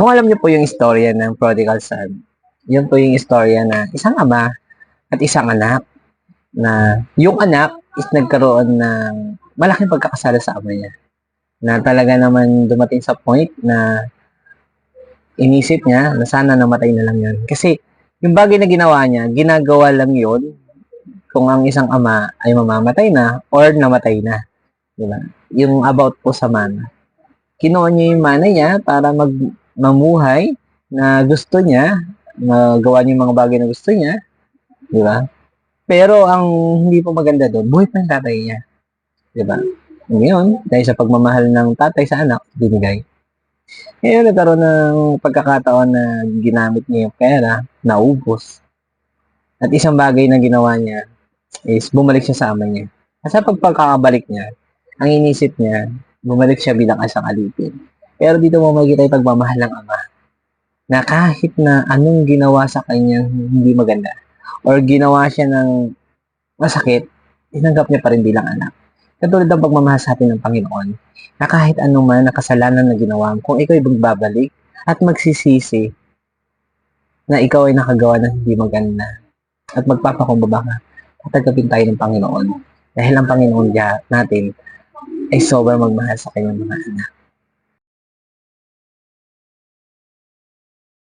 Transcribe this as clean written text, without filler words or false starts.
Kung alam niyo po yung istorya ng prodigal son, yun po yung istorya na isang ama at isang anak na yung anak is nagkaroon ng malaking pagkakasala sa ama niya. Na talaga naman dumating sa point na inisip niya na sana namatay na lang yun. Kasi yung bagay na ginawa niya, ginagawa lang yun kung ang isang ama ay mamamatay na or namatay na. Diba? Yung about po sa mana. Kinuha niya yung mana niya para mamuhay na gusto niya, magawa niya yung mga bagay na gusto niya, di ba? Pero ang hindi po maganda doon, buhay pa yung tatay niya, di ba? Ngayon, dahil sa pagmamahal ng tatay sa anak, binigay. Ngayon, nagkaroon ng pagkakataon na ginamit niya yung pera, naubos. At isang bagay na ginawa niya is bumalik siya sa ama niya. At sa pagkakabalik niya, ang inisip niya, bumalik siya bilang isang alipin. Pero dito mo makikita yung pagmamahal ng ama na kahit na anong ginawa sa kanya hindi maganda or ginawa siya ng masakit, tinanggap niya pa rin bilang anak. Katulad ng pagmamahal sa atin ng Panginoon na kahit anong man na kasalanan na ginawa mo, kung ikaw ay magbabalik at magsisisi na ikaw ay nakagawa ng hindi maganda at magpapakumbaba ka, tatagapin tayo ng Panginoon. Dahil ang Panginoon natin ay sobrang magmahal sa kanyang mga anak.